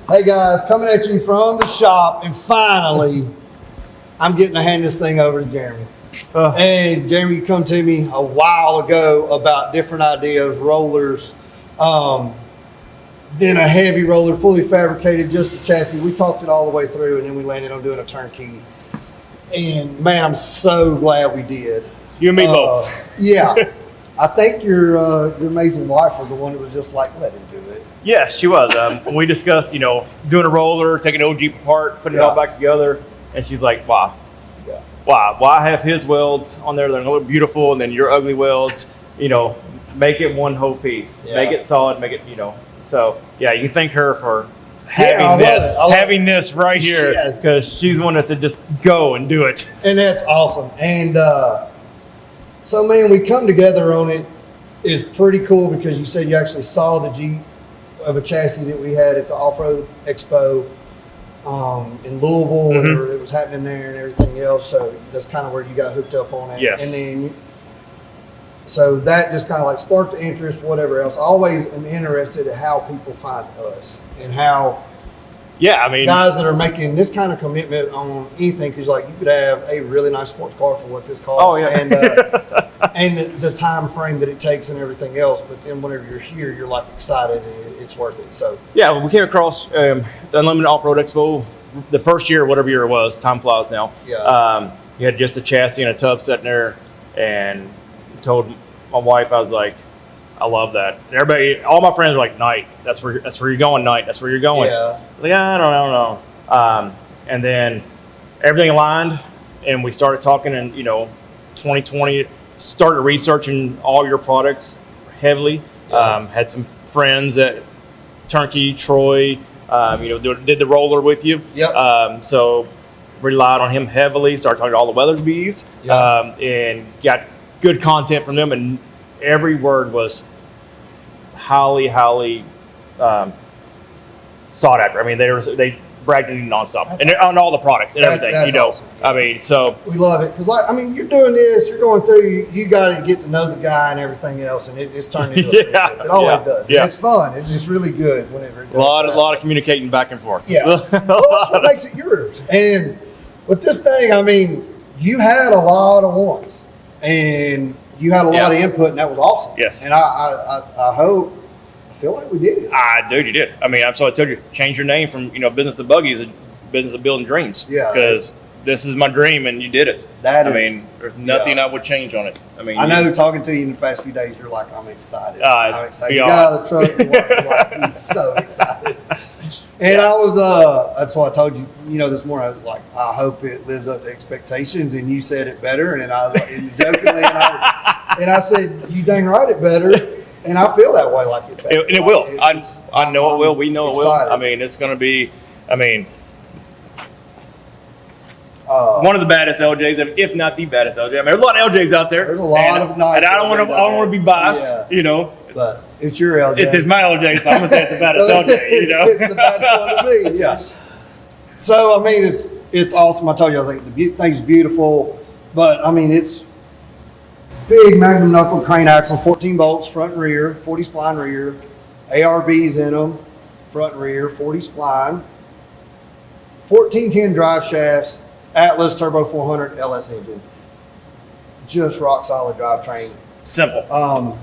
Hey guys, coming at you from the shop, and finally, I'm getting to hand this thing over to Jeremy. And Jeremy, you come to me a while ago about different ideas, rollers, then a heavy roller, fully fabricated, just a chassis. We talked it all the way through, and then we landed on doing a turnkey. And man, I'm so glad we did. You and me both. Yeah. I think your amazing wife was the one that was just like, let him do it. Yeah, she was. We discussed, doing a roller, taking an old Jeep apart, putting it all back together. And she's like, wow. Yeah. Wow. Why have his welds on there that look beautiful and then your ugly welds, make it one whole piece. Yeah. Make it solid, make it, So, yeah, you can thank her for having this right here. Because she's the one that said just go and do it. And that's awesome. And so, man, we come together on it. It's pretty cool because you said you actually saw the Jeep of a chassis that we had at the off-road expo in Louisville, where it was happening there and everything else. So that's kind of where you got hooked up on it. Yes. And then, so that just kind of like sparked the interest, whatever else. I always am interested in how people find us and how guys that are making this kind of commitment on anything, because like you could have a really nice sports car for what this costs. Oh, yeah. And the time frame that it takes and everything else, but then whenever you're here, you're like excited and it's worth it. So yeah, we came across the Unlimited Off-Road Expo the first year, whatever year it was. Time flies now. Yeah. You had just a chassis and a tub sitting there, and told my wife, I was like, I love that. And everybody, all my friends were like, Knight, that's where you're going, Knight, that's where you're going. Yeah. Like, I don't know. And then everything aligned, and we started talking, and 2020 started researching all your products heavily. Yeah. Had some friends at Turnkey, Troy, did the roller with you. Yep. So relied on him heavily. Started talking to all the Weathersbees, and got good content from them. And every word was highly sought after. I mean, they bragged on you nonstop, and on all the products and everything. That's awesome. I mean, so we love it because, you're doing this, you're going through, you got to get to know the guy and everything else, and it's turned into it always does. Yeah. It's fun. It's just really good whenever it does. A lot of communicating back and forth. Yeah, well, that's what makes it yours. And with this thing, you had a lot of wants, and you had a lot of input, and that was awesome. Yes. And I feel like we did it. Dude, you did. I told you, change your name from Business of Buggies to Business of Building Dreams. Yeah. Because this is my dream, and you did it. There's nothing I would change on it. I know talking to you in the past few days, you're like, I'm excited. I'm excited. You got out of the truck, and like, he's so excited. And I was, that's why I told you, this morning, I was like, I hope it lives up to expectations. And you said it better. And I was jokingly, and I said, you dang right it better. And I feel that way like it. And it will. I know it will. We know excited. It will. It's going to be, one of the baddest LJs, if not the baddest LJ. There's a lot of LJs out there. There's a lot of nice. And I don't want to be biased, But it's your LJ. It's my LJ, so I'm going to say it's the baddest LJ, It's the best one to me, yeah. So, it's awesome. I told you, I think the thing's beautiful. But, it's big Magnum Knuckle crane axle, 14 bolts, front and rear, 40 spline rear, ARBs in them, front and rear, 40 spline, 1410 drive shafts, Atlas Turbo 400 LS engine. Just rock solid drivetrain. Simple.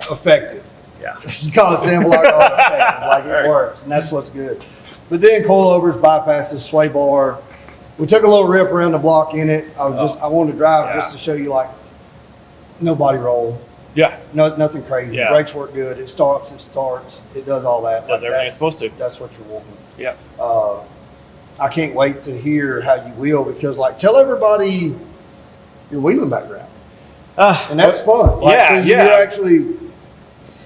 Effective. Yeah. You call it simple, I call it effective. Like it works, and that's what's good. But then coilovers, bypasses, sway bar. We took a little rip around the block in it. I wanted to drive just to show you no body roll. Yeah. Nothing crazy. Yeah. Brakes work good. It starts. It does all that. Does everything it's supposed to. That's what you're wanting. Yeah. I can't wait to hear how you wheel because tell everybody your wheeling background. And that's fun. You actually,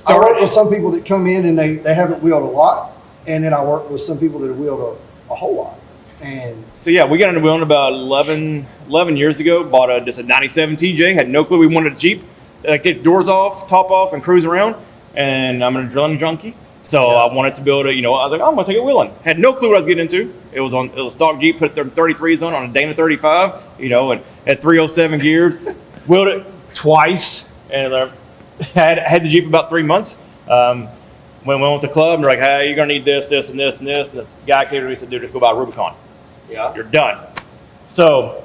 I work with some people that come in and they haven't wheeled a lot. And then I work with some people that have wheeled a whole lot. And so we got into wheeling about 11 years ago. Bought just a '97 TJ. Had no clue we wanted a Jeep. Get doors off, top off, and cruise around. And I'm a drilling junkie, so I wanted to build a. I was like, I'm gonna take it wheeling. Had no clue what I was getting into. It was a stock Jeep. Put 33s on a Dana 35. And had 307 gears. Wheeled it twice, and had the Jeep about 3 months. When we went to the club, and they're like, hey, you're going to need this, this, and this, and this. And this guy came to me and said, dude, just go buy a Rubicon. Yeah. You're done. So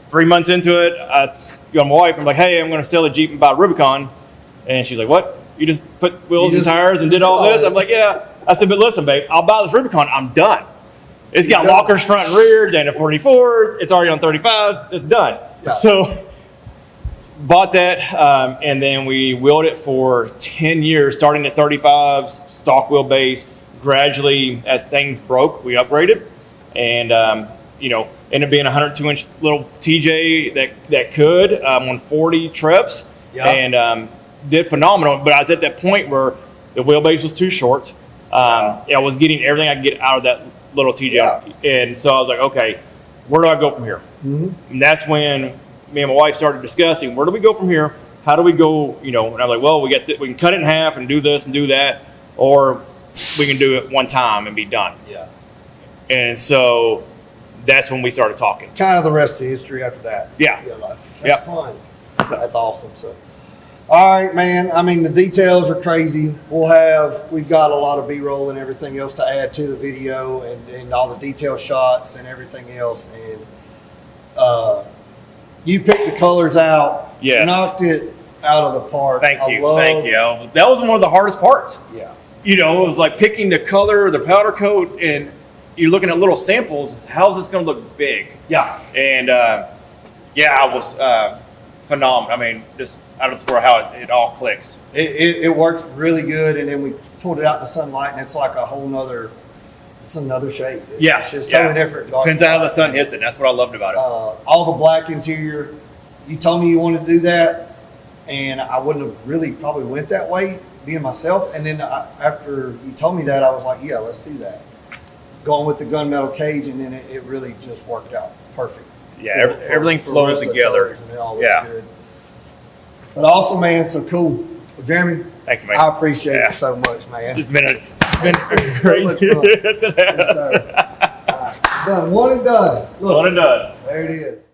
3 months into it, I go to my wife. I'm like, hey, I'm going to sell a Jeep and buy a Rubicon. And she's like, what? You just put wheels and tires and did all this? I'm like, yeah. I said, but listen, babe, I'll buy this Rubicon. I'm done. It's got lockers front and rear, Dana 44s. It's already on 35. It's done. Yeah. So bought that, and then we wheeled it for 10 years, starting at 35s, stock wheelbase. Gradually, as things broke, we upgraded. And, you know, ended up being a 102-inch little TJ that could on 40 trips. Yeah. And did phenomenal. But I was at that point where the wheelbase was too short. I was getting everything I could get out of that little TJ. Yeah. And so I was like, okay, where do I go from here? Mm-hmm. And that's when me and my wife started discussing, where do we go from here? How do we go, you know? And I'm like, well, we can cut it in half and do this and do that, or we can do it one time and be done. Yeah. And so that's when we started talking. Kind of the rest of history after that. Yeah. Yeah, that's fun. That's awesome. So, all right, man. I mean, the details are crazy. We've got a lot of B-roll and everything else to add to the video, and all the detail shots and everything else. And you picked the colors out. Yes. Knocked it out of the park. Thank you. That was one of the hardest parts. Yeah. You know, it was like picking the color, the powder coat, and you're looking at little samples. How's this going to look big? Yeah. And I was phenomenal. I mean, just out of the floor, how it all clicks. It works really good, and then we pulled it out in the sunlight, and it's like a whole nother. It's another shade. It's just totally different. Depends on how the sun hits it. That's what I loved about it. All the black interior. You told me you wanted to do that, and I wouldn't have really probably went that way, being myself. And then after you told me that, I was like, yeah, let's do that. Going with the gunmetal cage, and then it really just worked out perfect. Yeah, everything flows together. And it all looks good. But awesome, man. So cool. Well, Jeremy, thank you, man. I appreciate it so much, man. It's been crazy. Yes, it has. Yes, sir. Done. One and done. Look, one and done. There it is.